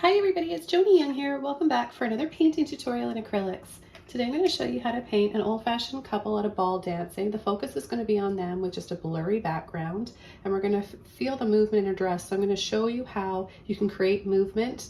Hi everybody, it's Joni Young here. Welcome back for another painting tutorial in acrylics. Today I'm going to show you how to paint an old-fashioned couple at a ball dancing. The focus is going to be on them with just a blurry background, and we're going to feel the movement in her dress. So I'm going to show you how you can create movement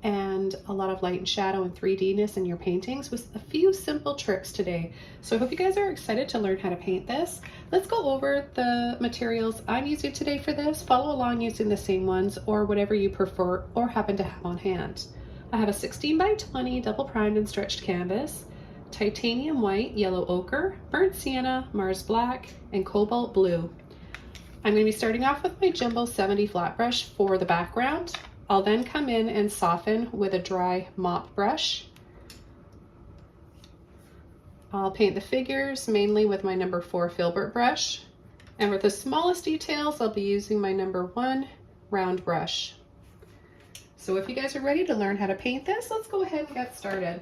and a lot of light and shadow and 3D-ness in your paintings with a few simple tricks today. So I hope you guys are excited to learn how to paint this. Let's go over the materials I'm using today for this. Follow along using the same ones or whatever you prefer or happen to have on hand. I have a 16 by 20 double primed and stretched canvas, titanium white, yellow ochre, burnt sienna, Mars black, and cobalt blue. I'm going to be starting off with my Jumbo 70 flat brush for the background. I'll then come in and soften with a dry mop brush. I'll paint the figures mainly with my number 4 Filbert brush. And for the smallest details, I'll be using my number 1 round brush. So if you guys are ready to learn how to paint this, let's go ahead and get started.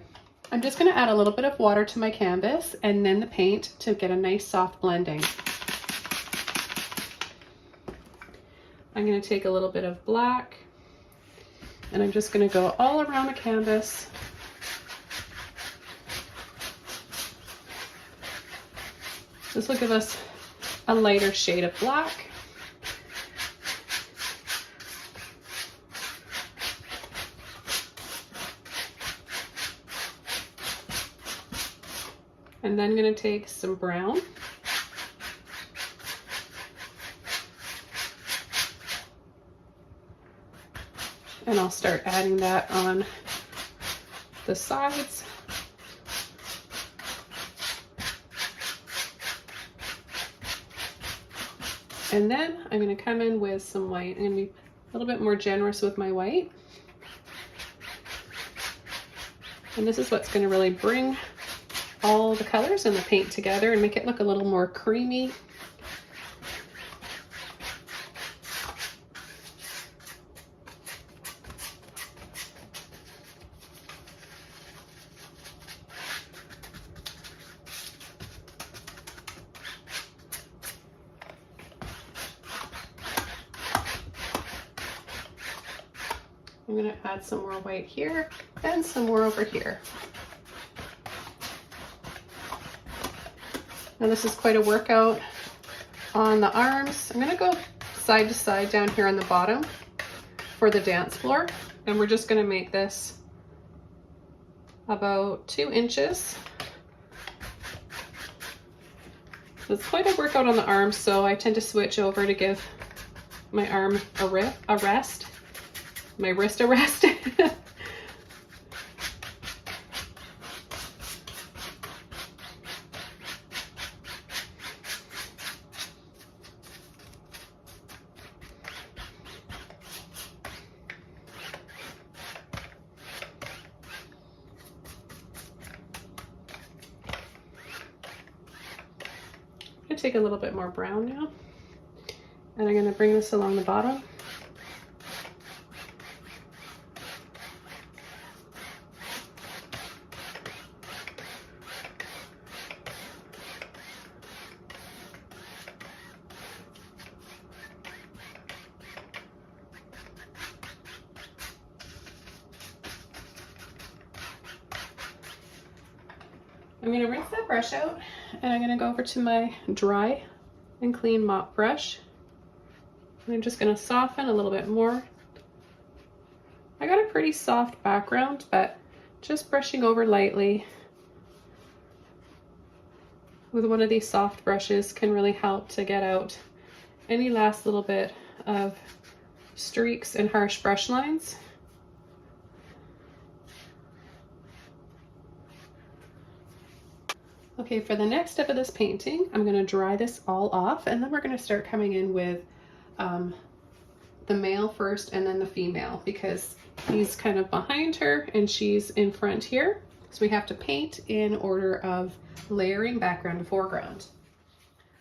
I'm just going to add a little bit of water to my canvas and then the paint to get a nice soft blending. I'm going to take a little bit of black and I'm just going to go all around the canvas. This will give us a lighter shade of black. And then I'm going to take some brown. And I'll start adding that on the sides. And then I'm going to come in with some white. I'm going to be a little bit more generous with my white. And this is what's going to really bring all the colors in the paint together and make it look a little more creamy. I'm going to add some more white here and some more over here. Now this is quite a workout on the arms. I'm going to go side to side down here on the bottom for the dance floor. And we're just going to make this about 2 inches. It's quite a workout on the arms, so I tend to switch over to give my arm a rest. My wrist a rest. I'm going to take a little bit more brown now, and I'm going to bring this along the bottom. I'm going to rinse that brush out and I'm going to go over to my dry and clean mop brush. And I'm just going to soften a little bit more. I got a pretty soft background, but just brushing over lightly with one of these soft brushes can really help to get out any last little bit of streaks and harsh brush lines. Okay, for the next step of this painting, I'm going to dry this all off, and then we're going to start coming in with the male first and then the female, because he's kind of behind her and she's in front here. So we have to paint in order of layering background to foreground.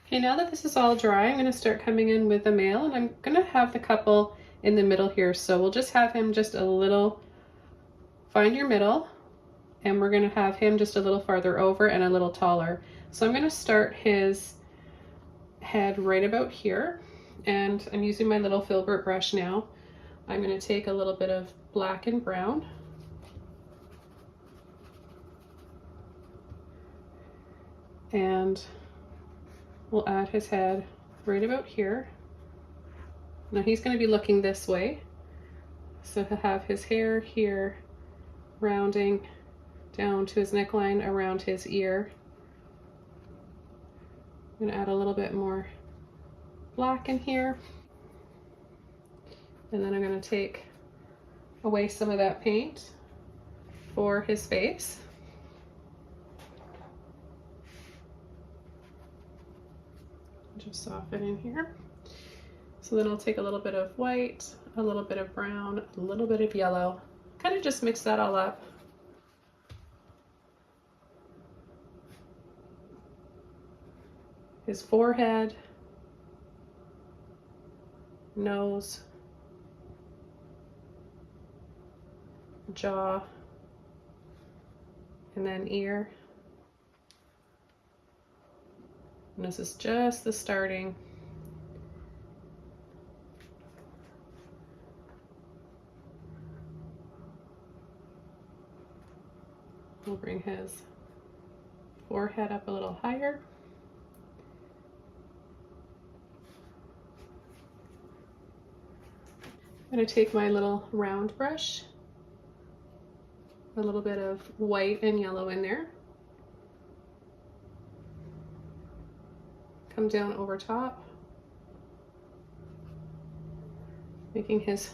Okay, now that this is all dry, I'm going to start coming in with the male, and I'm going to have the couple in the middle here. So we'll just have him just a little, find your middle. And we're going to have him just a little farther over and a little taller. So I'm going to start his head right about here. And I'm using my little Filbert brush now. I'm going to take a little bit of black and brown. And we'll add his head right about here. Now he's going to be looking this way, so he'll have his hair here rounding down to his neckline around his ear. I'm going to add a little bit more black in here, and then I'm going to take away some of that paint for his face. Just soften in here. So then I'll take a little bit of white, a little bit of brown, a little bit of yellow, kind of just mix that all up. His forehead, nose, jaw, and then ear. And this is just the starting. We'll bring his forehead up a little higher. I'm going to take my little round brush, a little bit of white and yellow in there. Come down over top, making his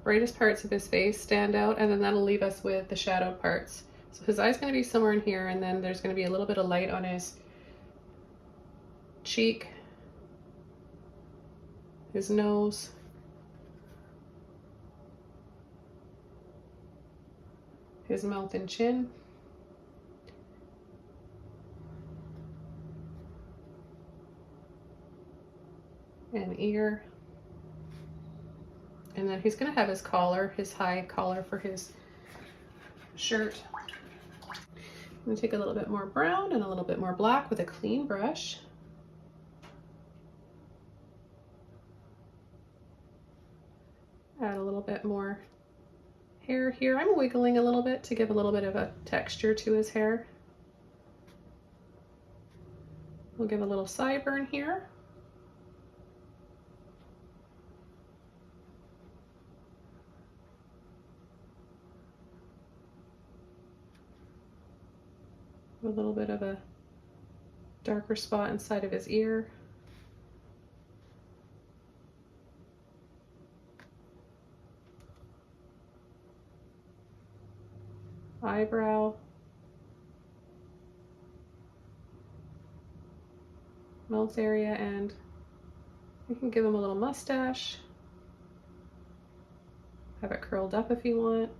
brightest parts of his face stand out, and then that'll leave us with the shadowed parts. So his eye's going to be somewhere in here, and then there's going to be a little bit of light on his cheek, his nose, his mouth and chin, and ear. And then he's going to have his collar, his high collar for his shirt. I'm going to take a little bit more brown and a little bit more black with a clean brush. Add a little bit more hair here. I'm wiggling a little bit to give a little bit of a texture to his hair. We'll give a little sideburn here. A little bit of a darker spot inside of his ear. Eyebrow. Mouth area, and you can give him a little mustache. Have it curled up if you want.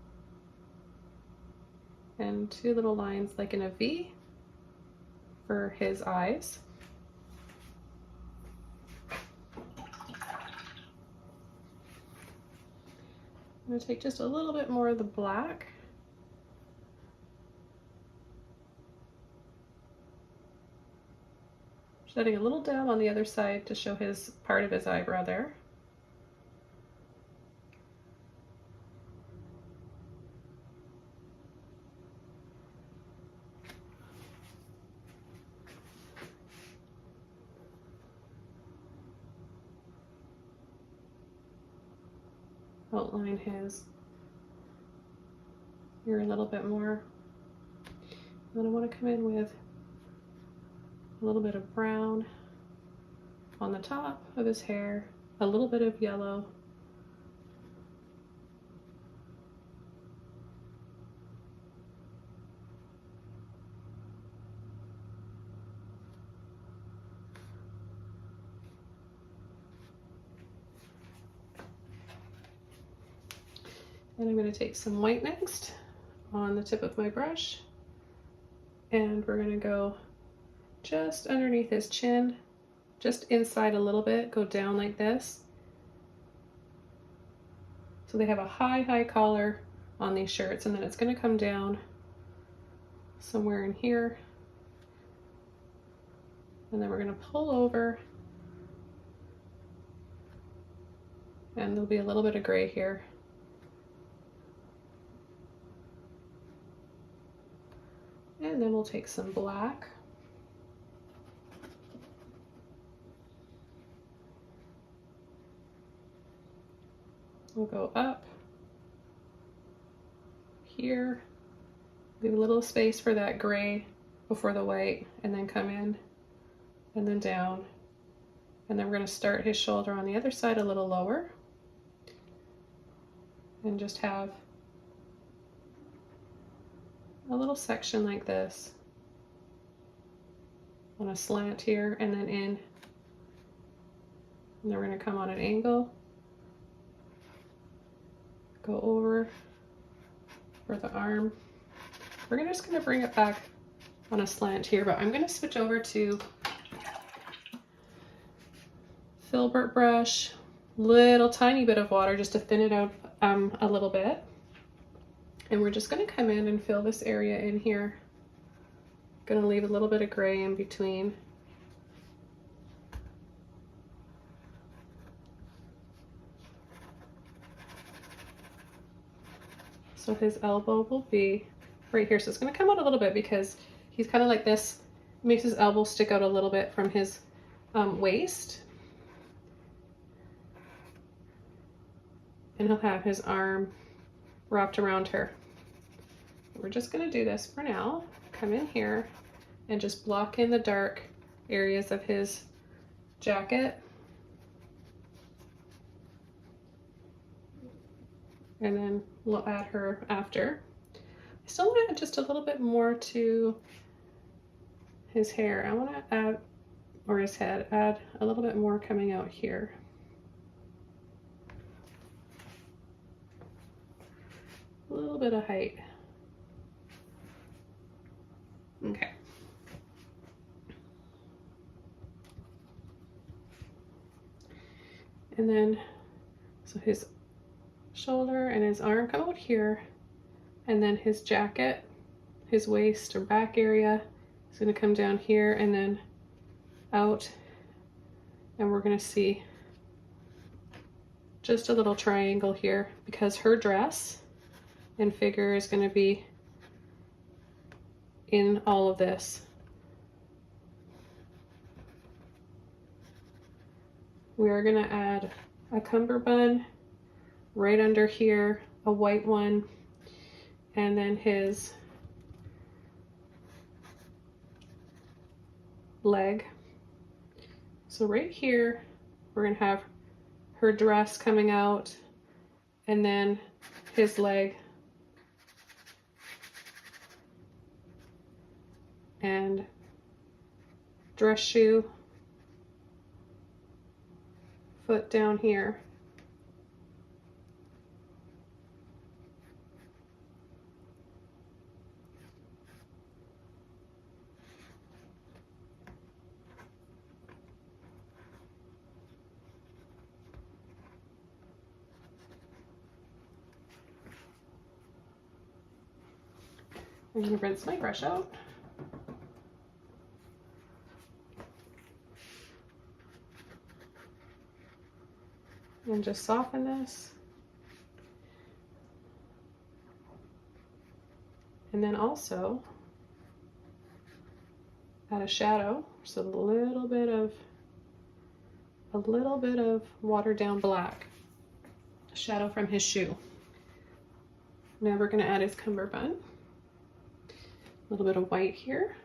And two little lines like in a V for his eyes. I'm going to take just a little bit more of the black. Setting a little down on the other side to show his part of his eyebrow there. Outline his ear a little bit more. Then I want to come in with a little bit of brown on the top of his hair, a little bit of yellow, and I'm going to take some white next on the tip of my brush, and we're going to go just underneath his chin, just inside a little bit, go down like this. So they have a high collar on these shirts, and then it's going to come down somewhere in here, and then we're going to pull over, and there'll be a little bit of gray here. and then we'll take some black. We'll go up here, leave a little space for that gray before the white, and then come in and then down. And then we're going to start his shoulder on the other side a little lower and just have a little section like this on a slant here and then in. And then we're going to come on an angle, go over for the arm. We're just going to bring it back on a slant here, but I'm going to switch over to Filbert brush, little tiny bit of water just to thin it out a little bit. And we're just going to come in and fill this area in here. Going to leave a little bit of gray in between. So his elbow will be right here. So it's going to come out a little bit because he's kind of like this. Makes his elbow stick out a little bit from his waist. And he'll have his arm wrapped around her. We're just going to do this for now. Come in here and just block in the dark areas of his jacket. And then we'll add her after. I still want to add just a little bit more to his hair. I want to add, or his head, add a little bit more coming out here. A little bit of height. Okay. And then, so his shoulder and his arm come out here, and then his jacket, his waist or back area is going to come down here and then out, and we're going to see just a little triangle here because her dress and figure is going to be in all of this. We are going to add a cummerbund right under here, a white one, and then his leg. So right here, we're going to have her dress coming out, and then his leg, and dress shoe, foot down here. I'm going to rinse my brush out. And just soften this. And then also add a shadow, just a little bit of watered down black. A shadow from his shoe. Now we're going to add his cummerbund. A little bit of white here.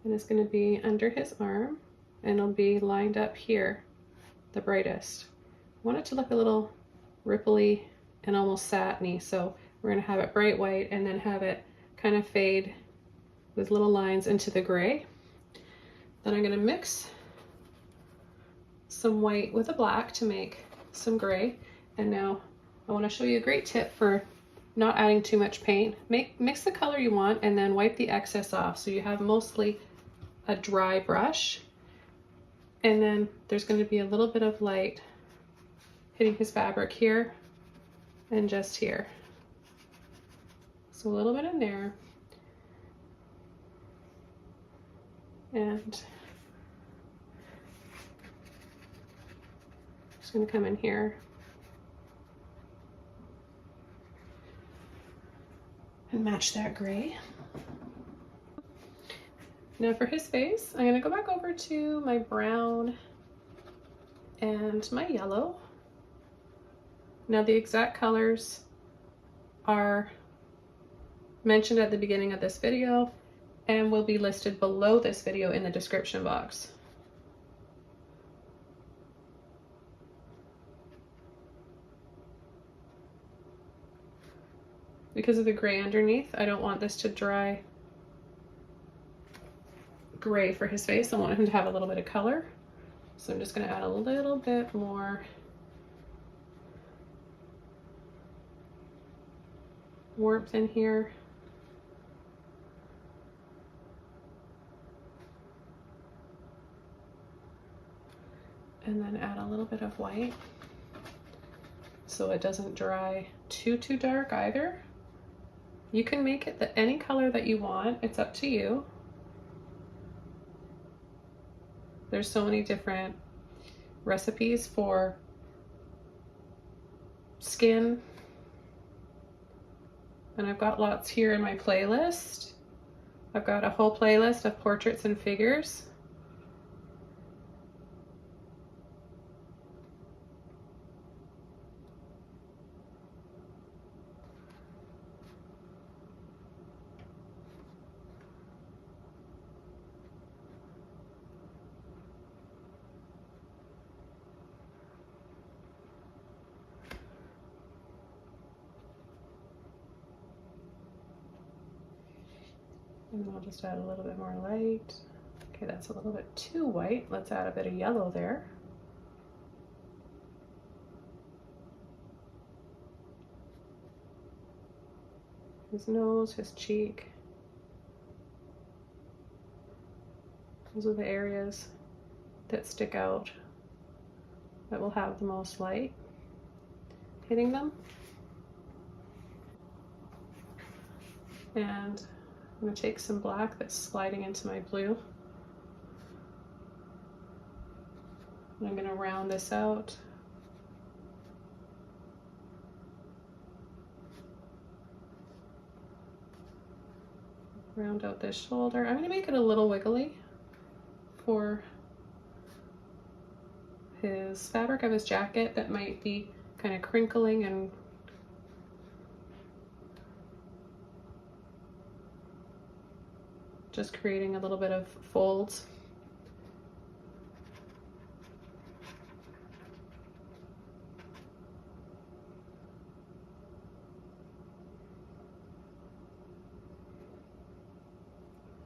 And it's going to be under his arm, and it'll be lined up here, the brightest. I want it to look a little ripply and almost satiny, so we're going to have it bright white and then have it kind of fade with little lines into the gray. Then I'm going to mix some white with a black to make some gray. And now I want to show you a great tip for not adding too much paint. Mix the color you want and then wipe the excess off so you have mostly a dry brush. And then there's going to be a little bit of light hitting his fabric here and just here. So a little bit in there. And just going to come in here and match that gray. Now for his face, I'm gonna go back over to my brown and my yellow. Now the exact colors are mentioned at the beginning of this video and will be listed below this video in the description box. Because of the gray underneath, I don't want this to dry gray for his face. I want him to have a little bit of color. So I'm just going to add a little bit more warmth in here. And then add a little bit of white so it doesn't dry too dark either. You can make it any color that you want. It's up to you. There's so many different recipes for skin. And I've got lots here in my playlist. I've got a whole playlist of portraits and figures. And I'll just add a little bit more light. Okay, that's a little bit too white. Let's add a bit of yellow there. His nose, his cheek. Those are the areas that stick out, that will have the most light hitting them. And I'm going to take some black that's sliding into my blue. And I'm going to round this out. Round out this shoulder. I'm going to make it a little wiggly for his fabric of his jacket that might be kind of crinkling and just creating a little bit of folds.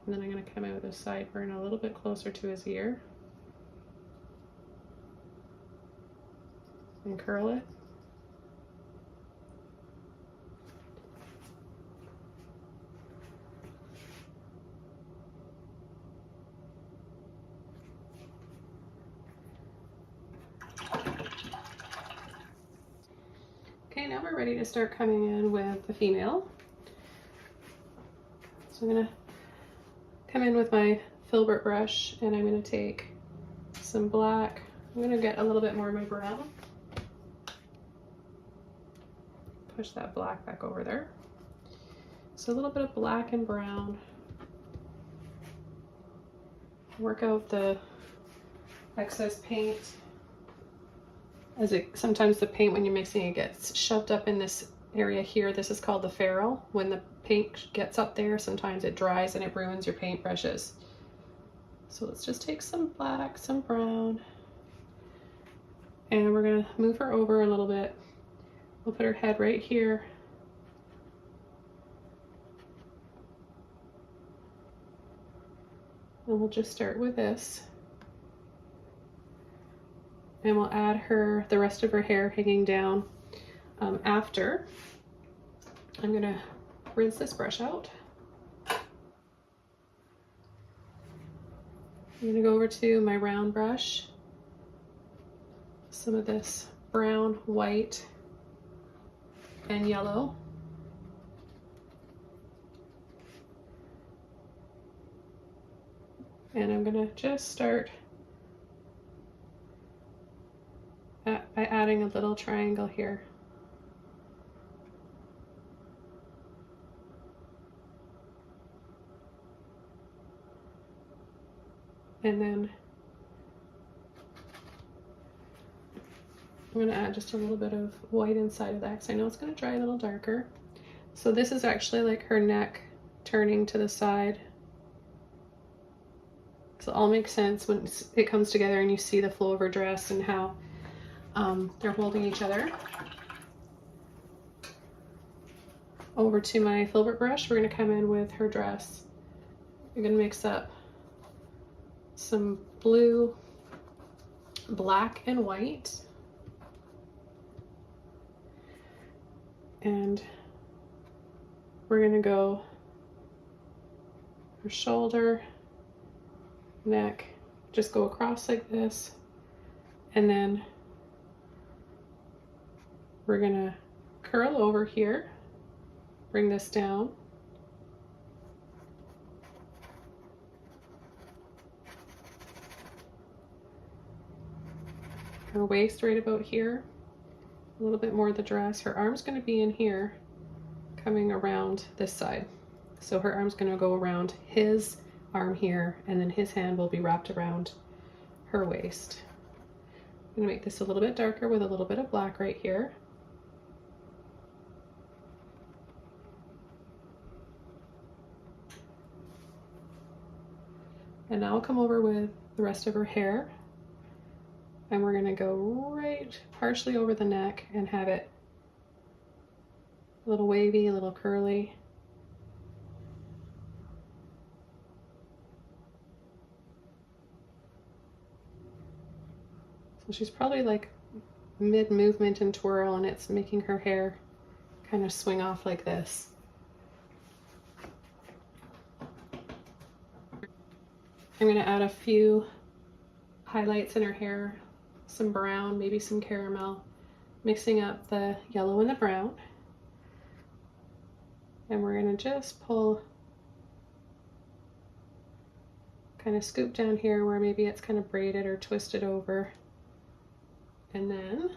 And then I'm going to come in with a sideburn a little bit closer to his ear and curl it. Okay, now we're ready to start coming in with the female. So I'm going to come in with my Filbert brush and I'm going to take some black. I'm going to get a little bit more of my brown. Push that black back over there. So a little bit of black and brown. Work out the excess paint. Sometimes the paint when you're mixing it gets shoved up in this area here. This is called the ferrule. When the paint gets up there, sometimes it dries and it ruins your paint brushes. So let's just take some black, some brown, and we're gonna move her over a little bit. We'll put her head right here. And we'll just start with this. And we'll add the rest of her hair hanging down after. I'm gonna rinse this brush out. I'm gonna go over to my round brush. Some of this brown, white, and yellow. And I'm gonna just start by adding a little triangle here. And then I'm going to add just a little bit of white inside of that because I know it's going to dry a little darker. So this is actually like her neck turning to the side. So it all makes sense when it comes together and you see the flow of her dress and how they're holding each other. Over to my Filbert brush, we're going to come in with her dress. We're going to mix up some blue, black, and white. And we're going to go her shoulder, neck, just go across like this, and then we're going to curl over here, bring this down, her waist right about here, a little bit more of the dress. Her arm's going to be in here coming around this side, so her arm's going to go around his arm here, and then his hand will be wrapped around her waist. I'm going to make this a little bit darker with a little bit of black right here. And now I'll come over with the rest of her hair, and we're going to go right partially over the neck and have it a little wavy, a little curly. So she's probably like mid-movement and twirl, and it's making her hair kind of swing off like this. I'm going to add a few highlights in her hair, some brown, maybe some caramel, mixing up the yellow and the brown. And we're going to just pull, kind of scoop down here where maybe it's kind of braided or twisted over. And then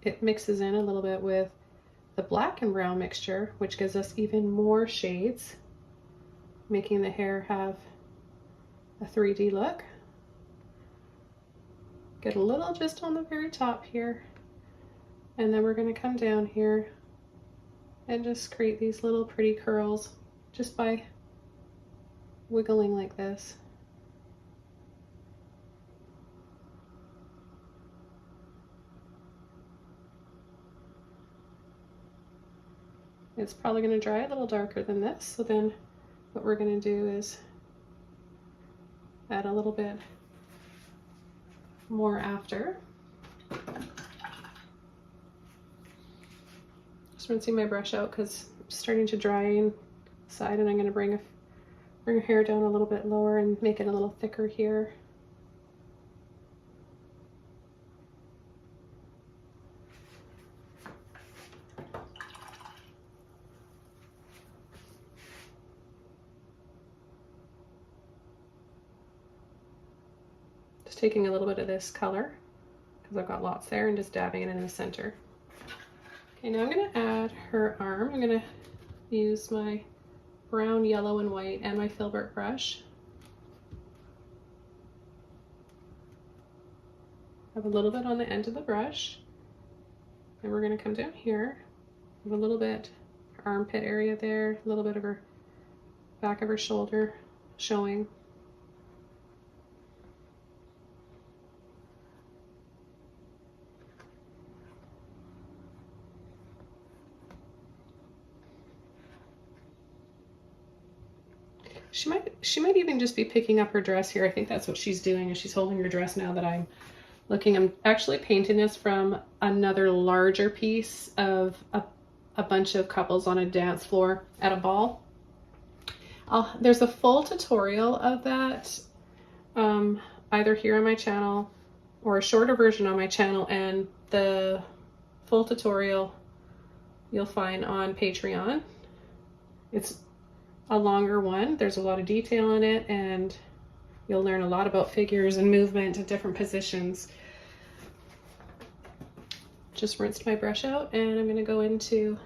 it mixes in a little bit with the black and brown mixture, which gives us even more shades, making the hair have a 3D look. Get a little just on the very top here, and then we're going to come down here and just create these little pretty curls just by wiggling like this. It's probably going to dry a little darker than this, so then what we're going to do is add a little bit more after. Just rinsing my brush out because it's starting to dry inside, and I'm going to bring her hair down a little bit lower and make it a little thicker here. Just taking a little bit of this color because I've got lots there and just dabbing it in the center. Okay, now I'm going to add her arm. I'm going to use my brown, yellow, and white and my Filbert brush. Have a little bit on the end of the brush, and we're going to come down here with a little bit her armpit area there, a little bit of her back of her shoulder showing. She might even just be picking up her dress here. I think that's what she's doing, is she's holding her dress now that I'm looking. I'm actually painting this from another larger piece of a bunch of couples on a dance floor at a ball. There's a full tutorial of that either here on my channel or a shorter version on my channel, and the full tutorial you'll find on Patreon. It's a longer one. There's a lot of detail in it, and you'll learn a lot about figures and movement and different positions. Just rinsed my brush out, and I'm going to go into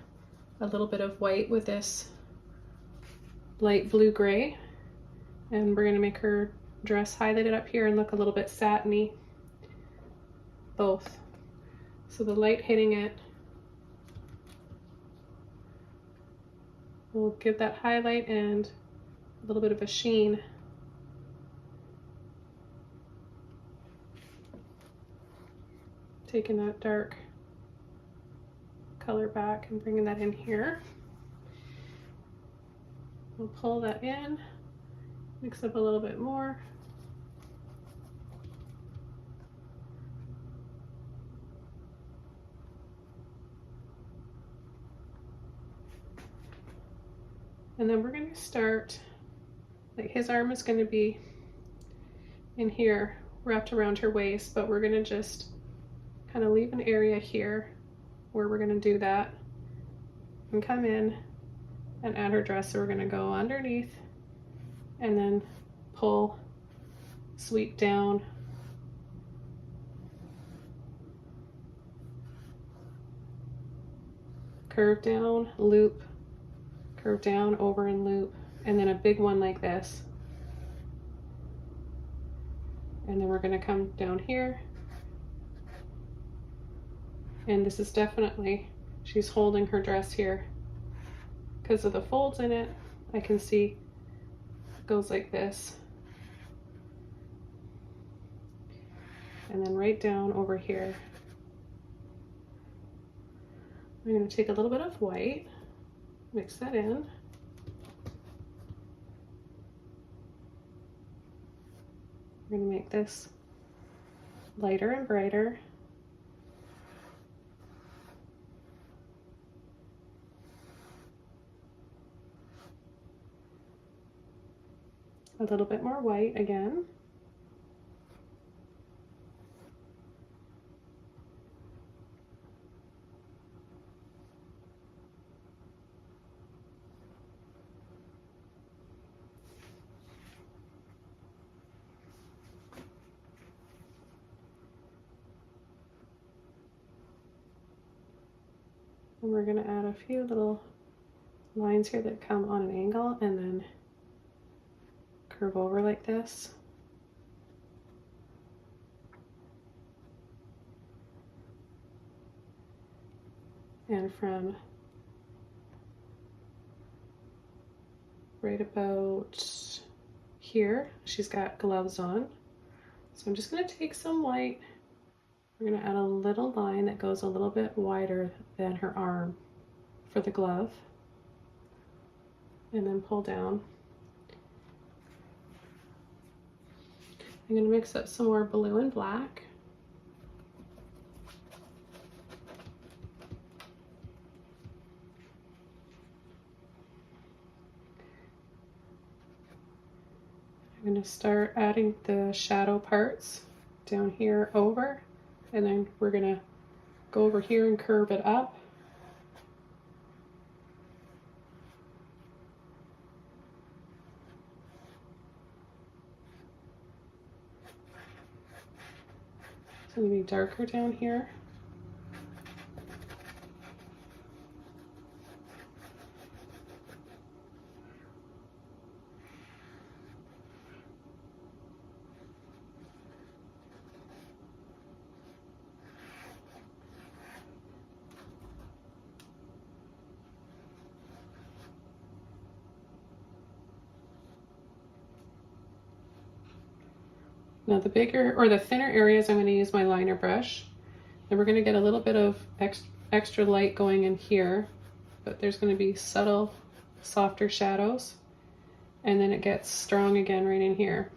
a little bit of white with this light blue gray, and we're going to make her dress highlighted up here and look a little bit satiny, both. So the light hitting it will give that highlight and a little bit of a sheen. Taking that dark color back and bringing that in here. We'll pull that in, mix up a little bit more. And then we're going to start, like his arm is going to be in here, wrapped around her waist, but we're going to just kind of leave an area here where we're going to do that and come in and add her dress. So we're going to go underneath and then pull, sweep down, curve down, loop, curve down, over and loop, and then a big one like this. And then we're going to come down here. And this is definitely, she's holding her dress here. Because of the folds in it, I can see it goes like this. And then right down over here. I'm going to take a little bit of white, mix that in. We're going to make this lighter and brighter. A little bit more white again. And we're going to add a few little lines here that come on an angle and then curve over like this. And from right about here, she's got gloves on. So I'm just going to take some white. We're going to add a little line that goes a little bit wider than her arm for the glove. And then pull down. I'm going to mix up some more blue and black. I'm going to start adding the shadow parts down here over, and then we're going to go over here and curve it up. It's going to be darker down here. Now the bigger or the thinner areas, I'm going to use my liner brush. And we're going to get a little bit of extra light going in here, but there's going to be subtle, softer shadows. And then it gets strong again right in here.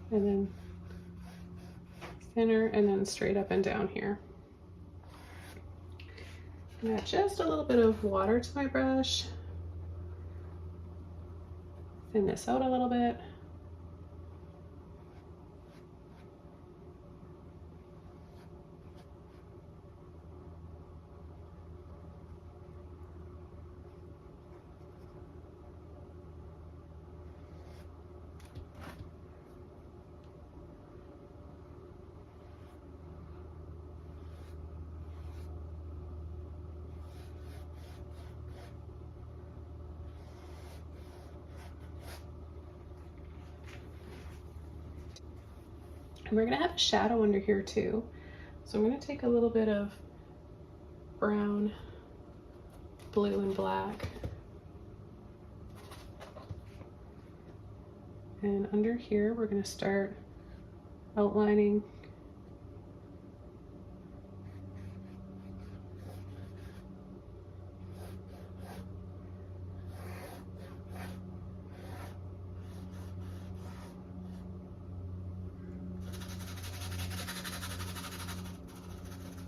And then thinner, and then straight up and down here. And add just a little bit of water to my brush. Thin this out a little bit. And we're gonna have a shadow under here too. So I'm gonna take a little bit of brown, blue, and black. And under here, we're gonna start outlining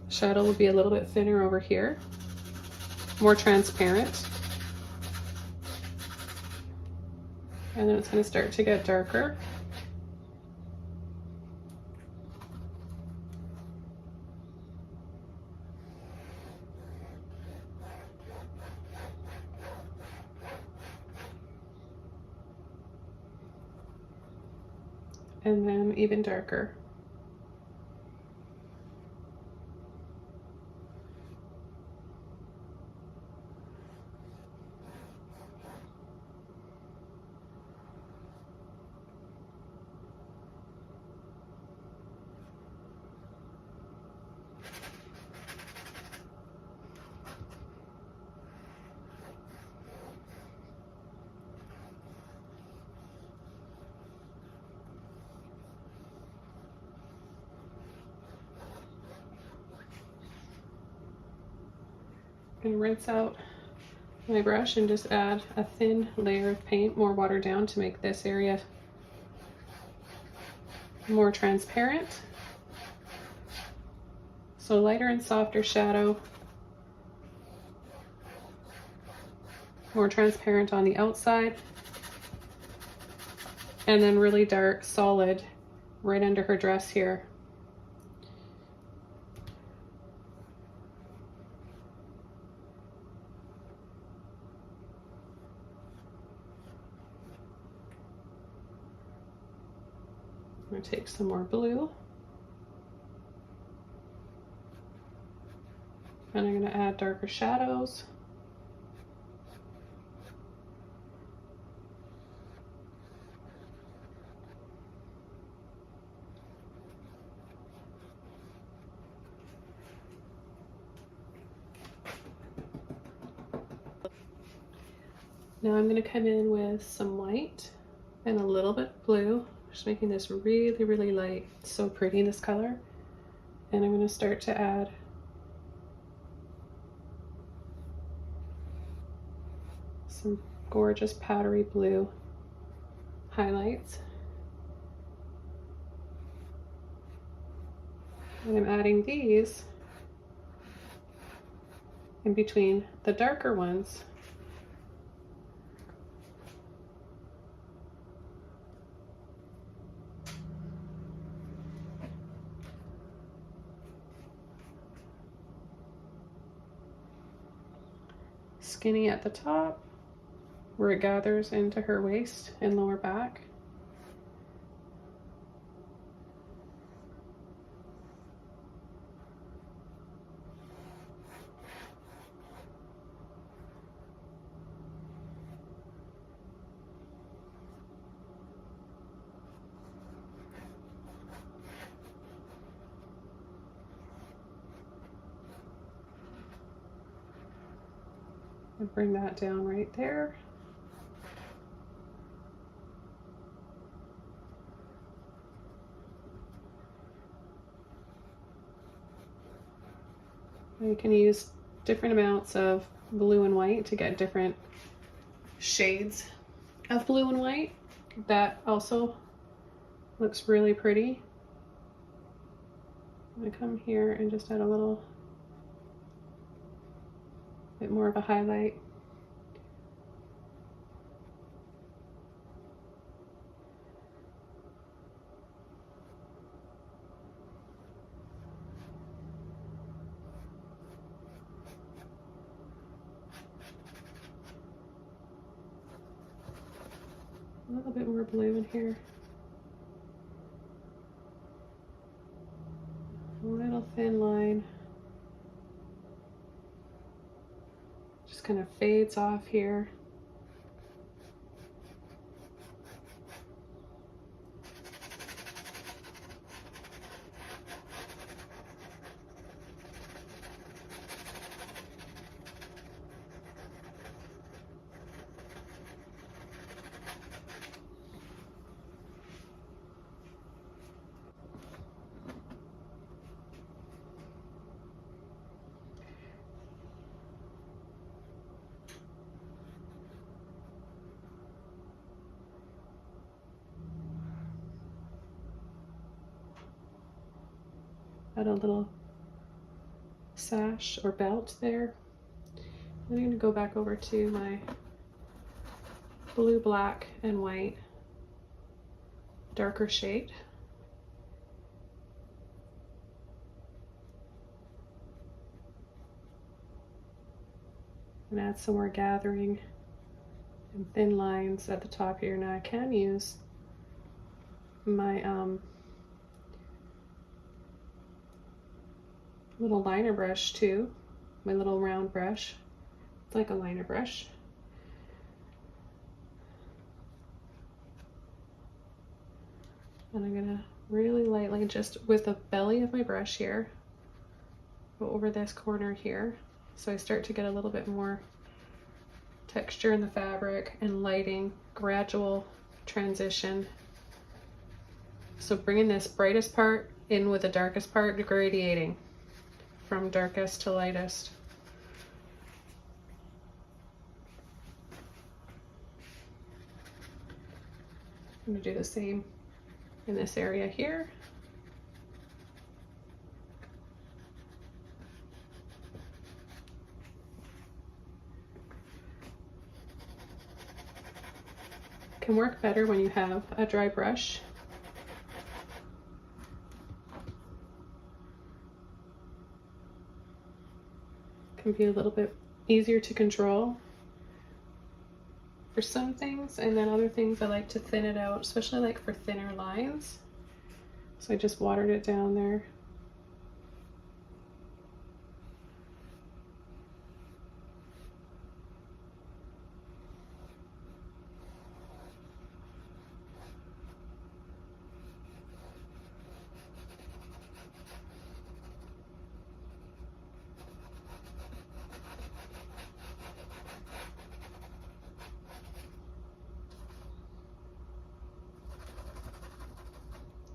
shadow will be a little bit thinner over here, more transparent. And then it's going to start to get darker. And then even darker. I'm going to rinse out my brush and just add a thin layer of paint, more watered down, to make this area more transparent. So lighter and softer shadow, more transparent on the outside, and then really dark, solid right under her dress here. I'm going to take some more blue, and I'm going to add darker shadows. Now I'm going to come in with some white and a little bit of blue, just making this really, really light. It's so pretty, this color. And I'm going to start to add some gorgeous powdery blue highlights. And I'm adding these in between the darker ones. Skinny at the top, where it gathers into her waist and lower back. And bring that down right there. You can use different amounts of blue and white to get different shades of blue and white. That also looks really pretty. I'm going to come here and just add a little bit more of a highlight. A little bit more blue in here. A little thin line. Just kind of fades off here. Add a little sash or belt there. Then I'm going to go back over to my blue, black, and white darker shade. And add some more gathering and thin lines at the top here. Now I can use my little liner brush too, my little round brush. It's like a liner brush. And I'm gonna really lightly, just with the belly of my brush here, go over this corner here. So I start to get a little bit more texture in the fabric and lighting, gradual transition. So bringing this brightest part in with the darkest part, gradiating from darkest to lightest. I'm going to do the same in this area here. Can work better when you have a dry brush. Can be a little bit easier to control for some things, and then other things I like to thin it out, especially like for thinner lines. So I just watered it down there.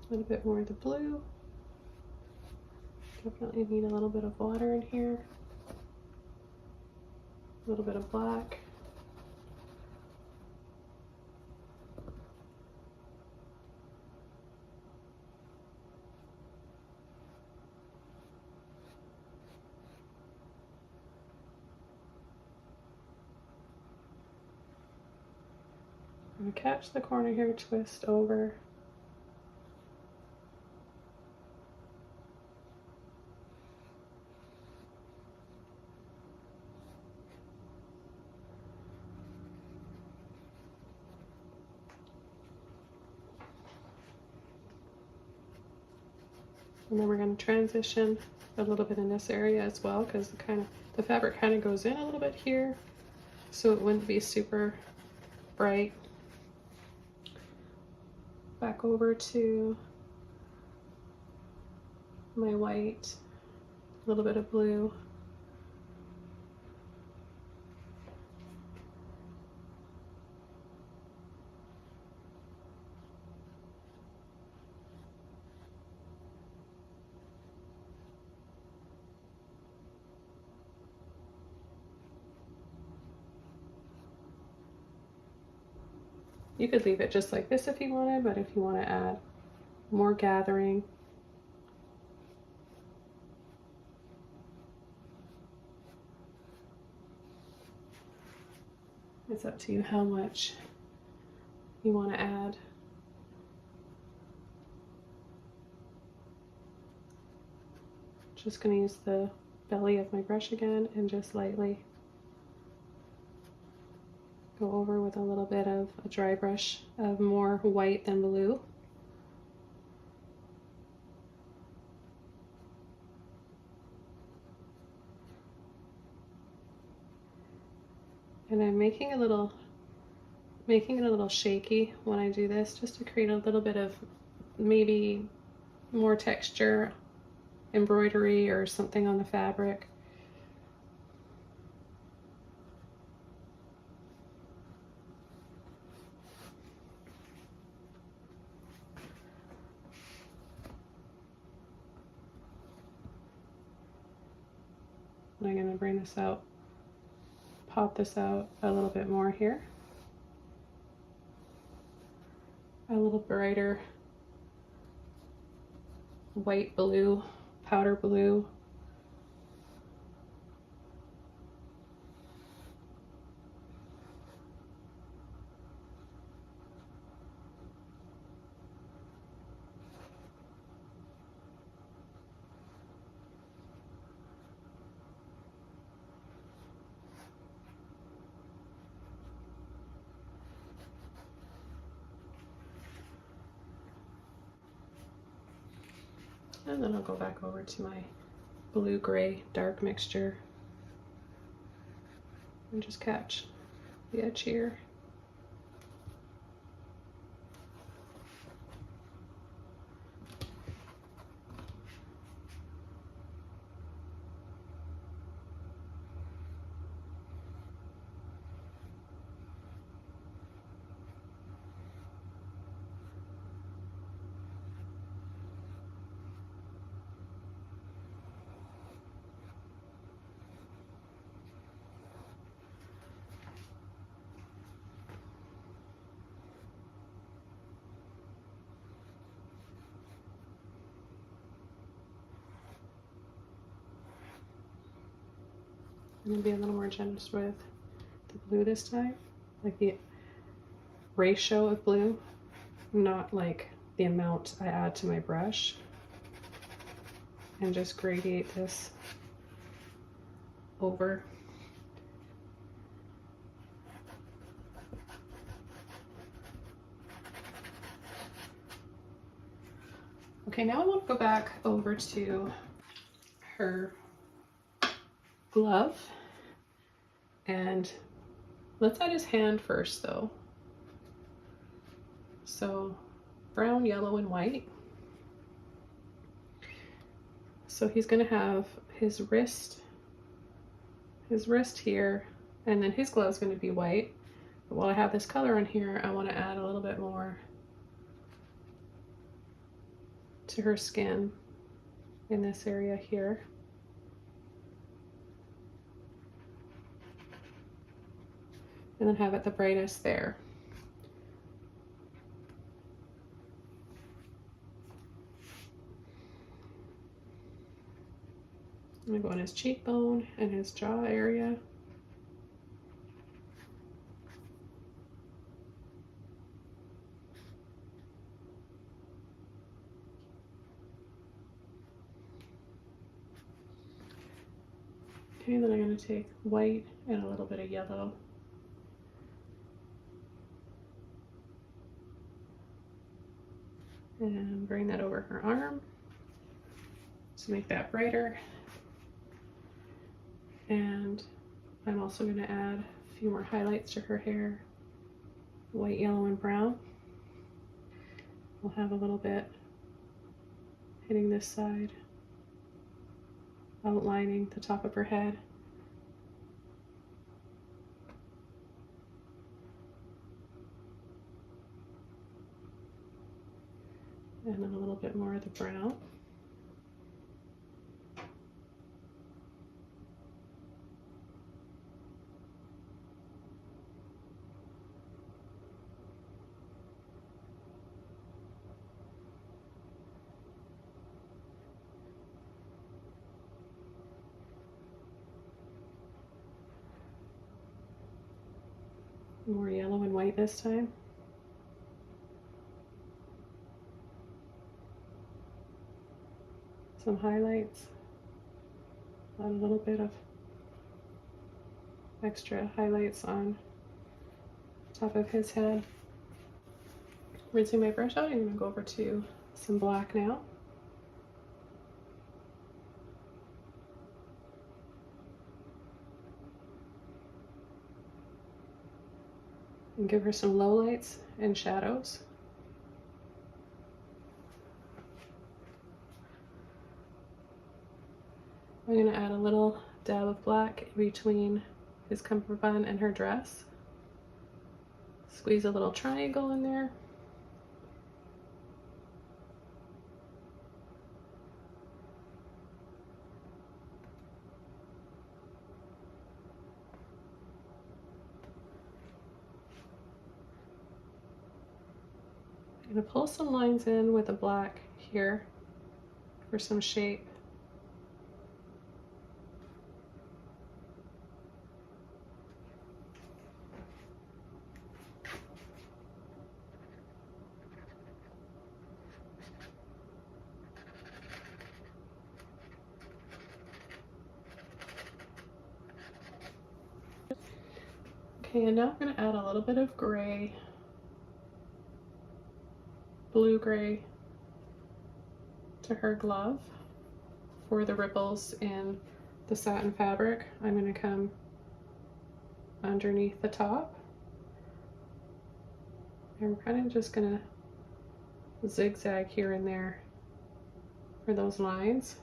A little bit more of the blue. Definitely need a little bit of water in here. A little bit of black. I'm gonna catch the corner here, twist over. And then we're going to transition a little bit in this area as well, because the fabric kind of goes in a little bit here, so it wouldn't be super bright. Back over to my white, a little bit of blue. You could leave it just like this if you wanted, but if you want to add more gathering, it's up to you how much you want to add. Just going to use the belly of my brush again and just lightly go over with a little bit of a dry brush of more white than blue. And I'm making it a little shaky when I do this, just to create a little bit of maybe more texture, embroidery or something on the fabric. I'm going to bring this out, pop this out a little bit more here. A little brighter white blue powder blue. And then I'll go back over to my blue-gray dark mixture and just catch the edge here. I'm going to be a little more generous with the blue this time, like the ratio of blue, not like the amount I add to my brush, and just gradiate this over. Okay, now I want to go back over to her glove, and let's add his hand first though. So brown, yellow, and white. So he's going to have his wrist here, and then his glove is going to be white. But while I have this color on here, I want to add a little bit more to her skin in this area here. And then have it the brightest there. I'm going to go on his cheekbone and his jaw area. Okay, then I'm going to take white and a little bit of yellow. And bring that over her arm to make that brighter. And I'm also going to add a few more highlights to her hair, white, yellow, and brown. We'll have a little bit hitting this side, outlining the top of her head. And then a little bit more of the brown. More yellow and white this time. Some highlights. Add a little bit of extra highlights on top of his head. Rinsing my brush out, I'm going to go over to some black now. And give her some lowlights and shadows. I'm going to add a little dab of black in between his cummerbund and her dress. Squeeze a little triangle in there. I'm going to pull some lines in with the black here for some shape. Okay, and now I'm going to add a little bit of gray, blue gray, to her glove for the ripples in the satin fabric. I'm going to come underneath the top. I'm kind of just going to zigzag here and there for those lines.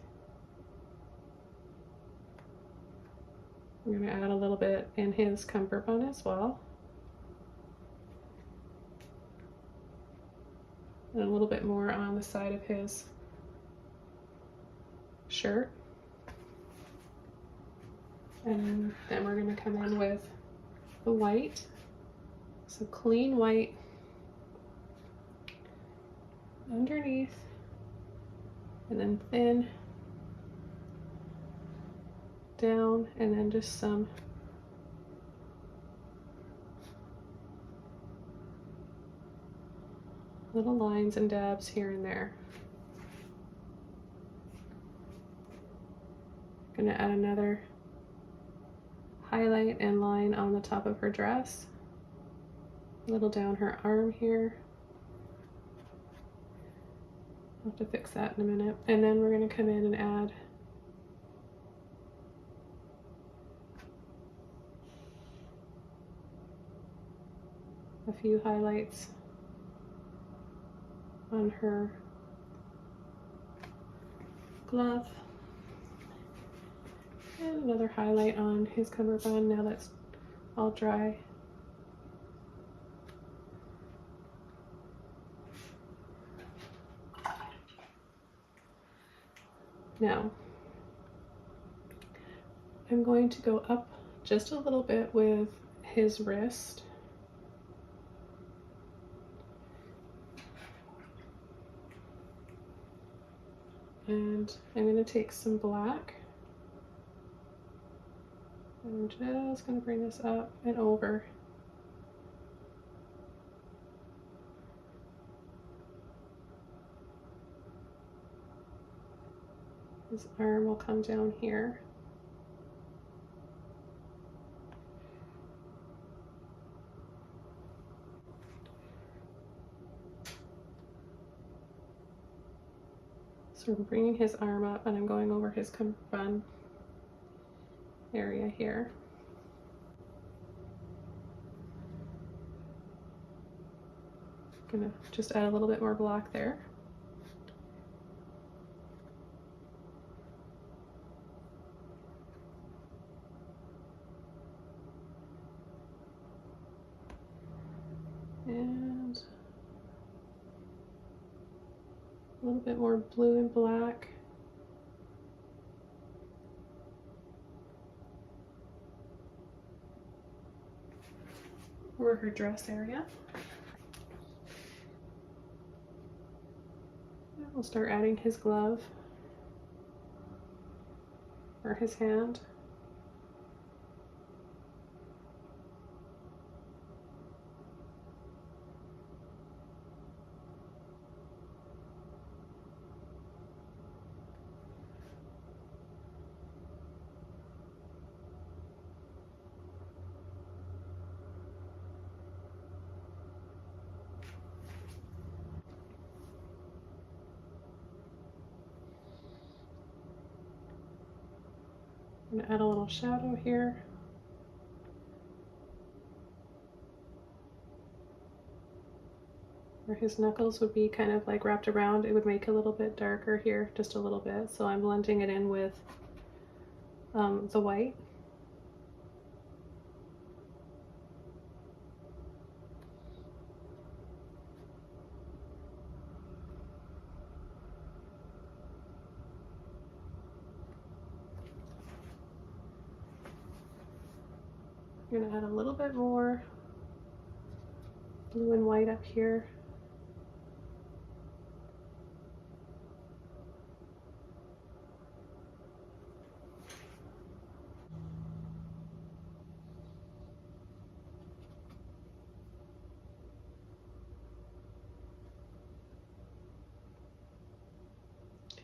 I'm going to add a little bit in his cummerbund as well. And a little bit more on the side of his shirt. And then we're going to come in with the white. So clean white underneath, and then thin down, and then just some little lines and dabs here and there. I'm going to add another highlight and line on the top of her dress, a little down her arm here. I'll have to fix that in a minute. And then we're going to come in and add a few highlights on her glove, and another highlight on his cummerbund now that's all dry. Now I'm going to go up just a little bit with his wrist. And I'm going to take some black. I'm just going to bring this up and over. His arm will come down here. So I'm bringing his arm up and I'm going over his cummerbund area here. I'm gonna just add a little bit more black there. And a little bit more blue and black. Over her dress area. And we'll start adding his glove or his hand. I'm going to add a little shadow here. Where his knuckles would be kind of like wrapped around, it would make it a little bit darker here, just a little bit. So I'm blending it in with the white. I'm going to add a little bit more blue and white up here.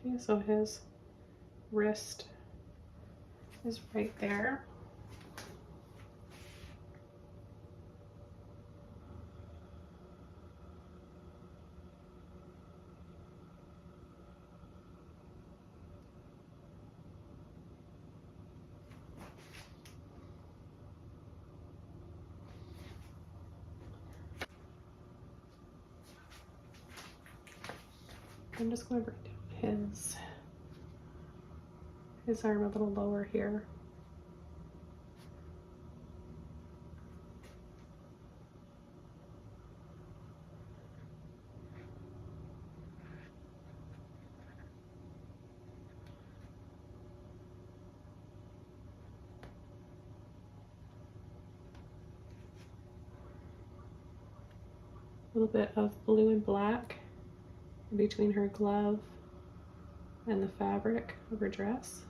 Okay, so his wrist is right there. I'm just going to bring down his arm a little lower here. A little bit of blue and black in between her glove and the fabric of her dress.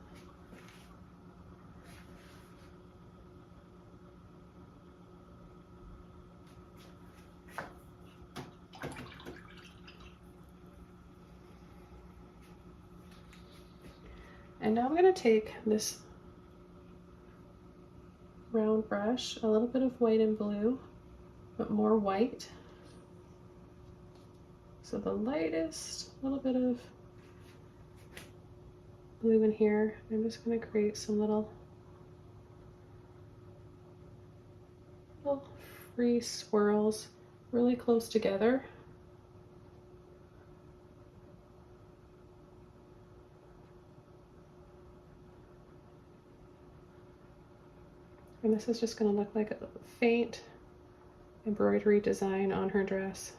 And now I'm going to take this round brush, a little bit of white and blue, but more white. So the lightest little bit of blue in here. I'm just going to create some little free swirls really close together. And this is just going to look like a faint embroidery design on her dress.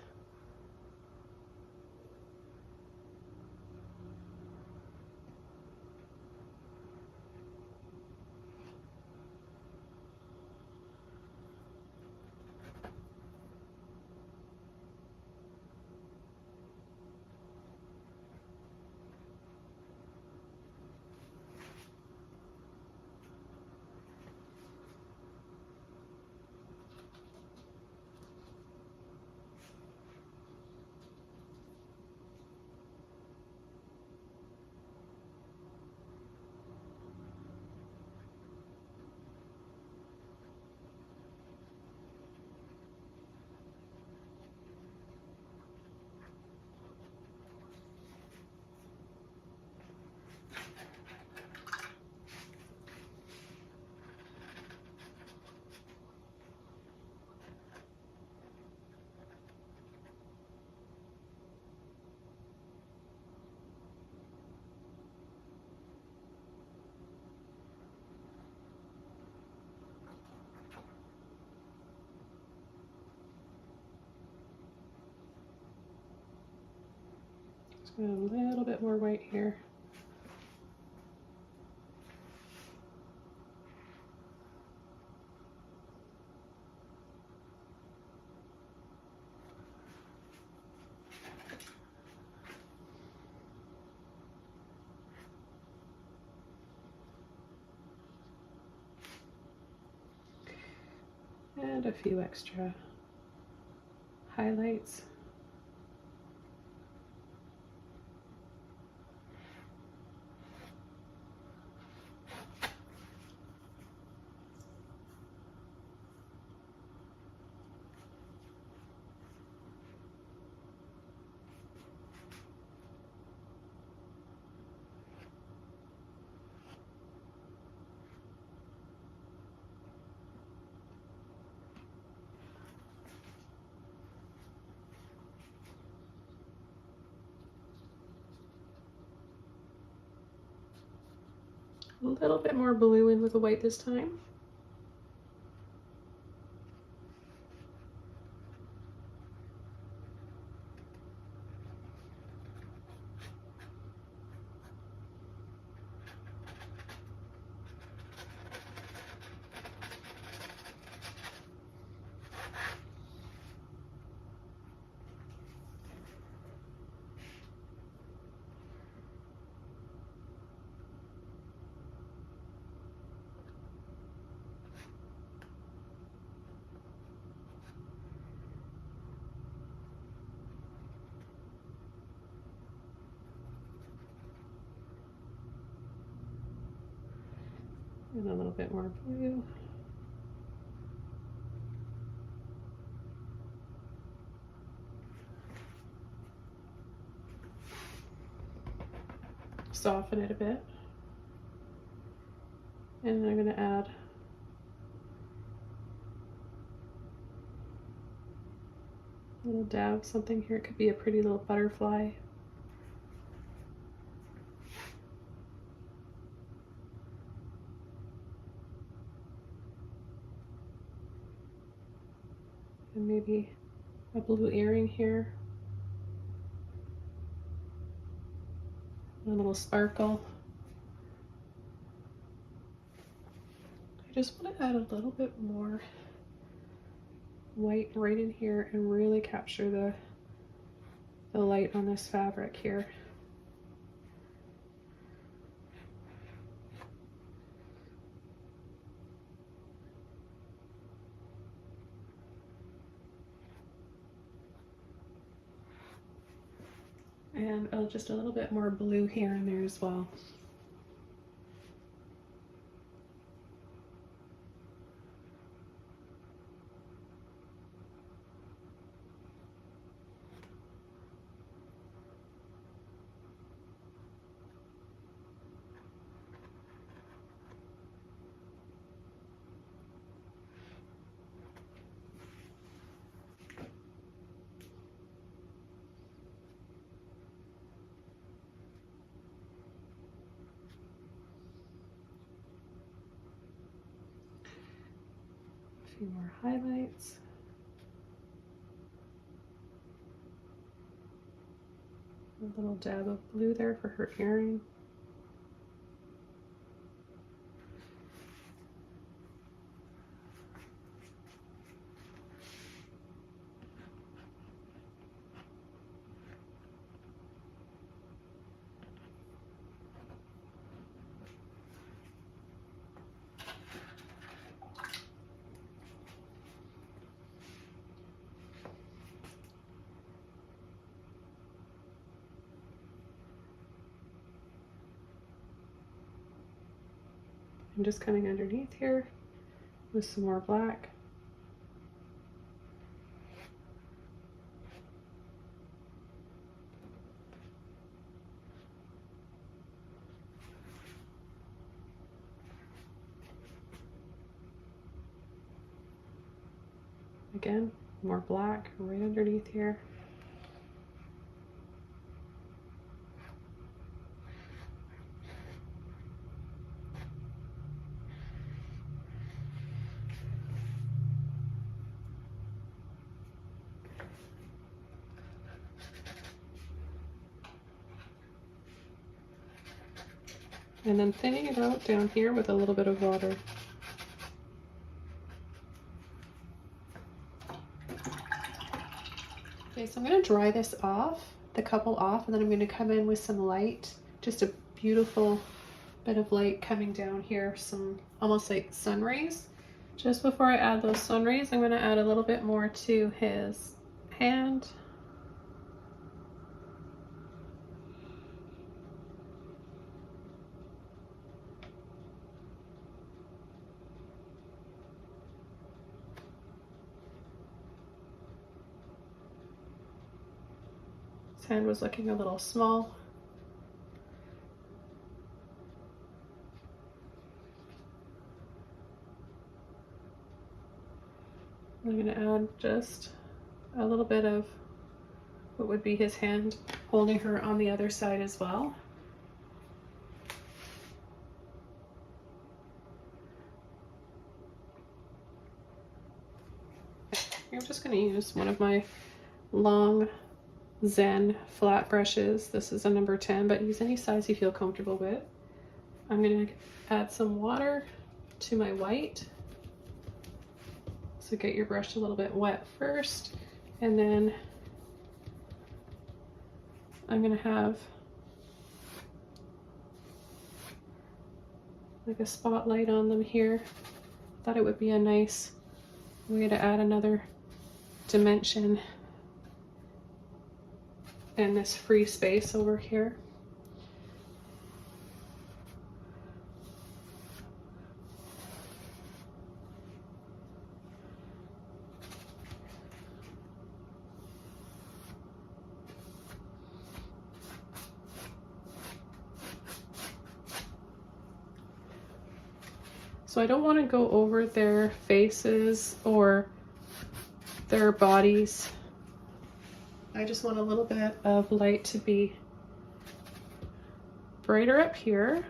Just going a little bit more white here. And a few extra highlights. A little bit more blue in with the white this time. And a little bit more blue. Soften it a bit. And I'm going to add a little dab of something here. It could be a pretty little butterfly. And maybe a blue earring here. A little sparkle. I just want to add a little bit more white right in here and really capture the light on this fabric here. And just a little bit more blue here and there as well. A few more highlights. A little dab of blue there for her earring. I'm just coming underneath here with some more black. Again, more black right underneath here. And then thinning it out down here with a little bit of water. Okay, so I'm going to dry this off, the couple off, and then I'm going to come in with some light, just a beautiful bit of light coming down here, some almost like sun rays. Just before I add those sun rays, I'm going to add a little bit more to his hand. His hand was looking a little small. I'm going to add just a little bit of what would be his hand holding her on the other side as well. I'm just going to use one of my long Zen flat brushes. This is a number 10, but use any size you feel comfortable with. I'm going to add some water to my white. So get your brush a little bit wet first, and then I'm going to have like a spotlight on them here. Thought it would be a nice way to add another dimension in this free space over here. So I don't want to go over their faces or their bodies. I just want a little bit of light to be brighter up here,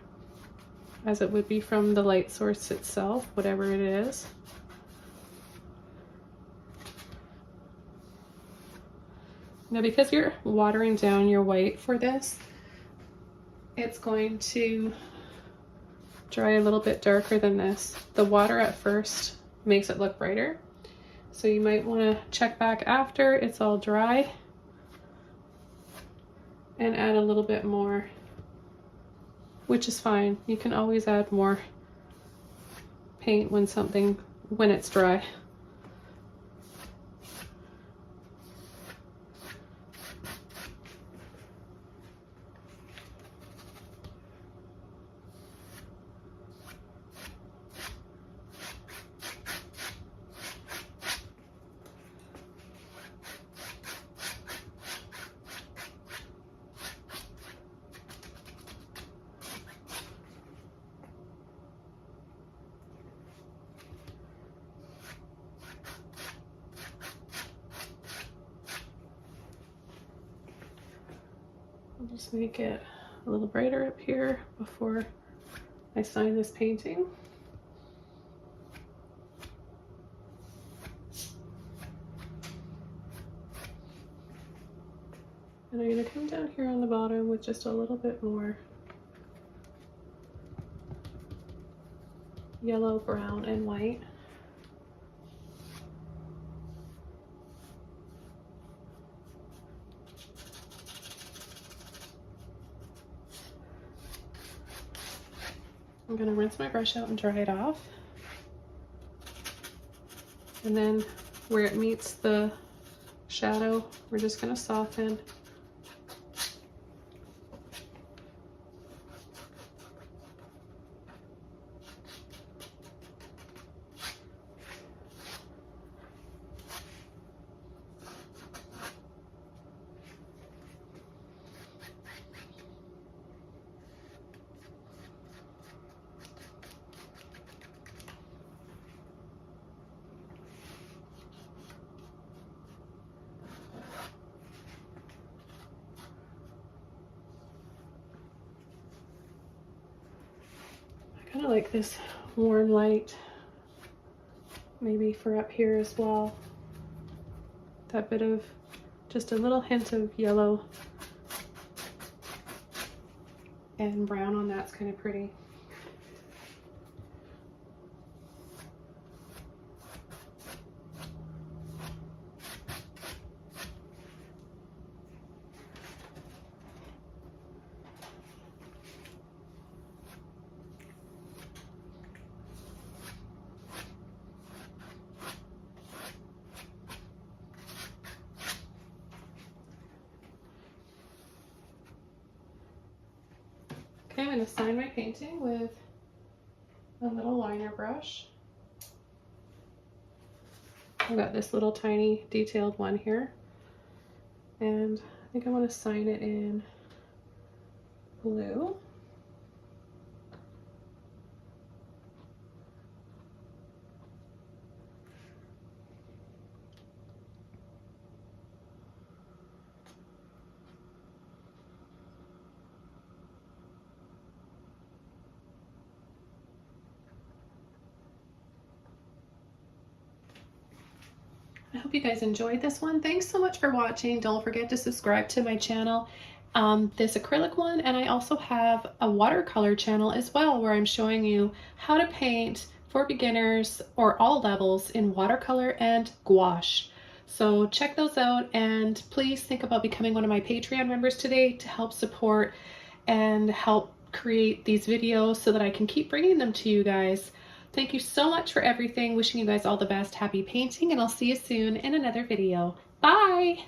as it would be from the light source itself, whatever it is. Now because you're watering down your white for this, it's going to dry a little bit darker than this. The water at first makes it look brighter, so you might want to check back after it's all dry and add a little bit more, which is fine. You can always add more paint when it's dry. I'll just make it a little brighter up here before I sign this painting. And I'm going to come down here on the bottom with just a little bit more yellow, brown, and white. I'm going to rinse my brush out and dry it off. And then where it meets the shadow, we're just going to soften. I kind of like this warm light, maybe for up here as well. That bit of, just a little hint of yellow and brown on that's kind of pretty. Okay, I'm going to sign my painting with a little liner brush. I've got this little tiny detailed one here, and I think I want to sign it in blue. I hope you guys enjoyed this one. Thanks so much for watching. Don't forget to subscribe to my channel, this acrylic one, and I also have a watercolor channel as well where I'm showing you how to paint for beginners or all levels in watercolor and gouache. So check those out, and please think about becoming one of my Patreon members today to help support and help create these videos so that I can keep bringing them to you guys. Thank you so much for everything. Wishing you guys all the best. Happy painting, and I'll see you soon in another video. Bye!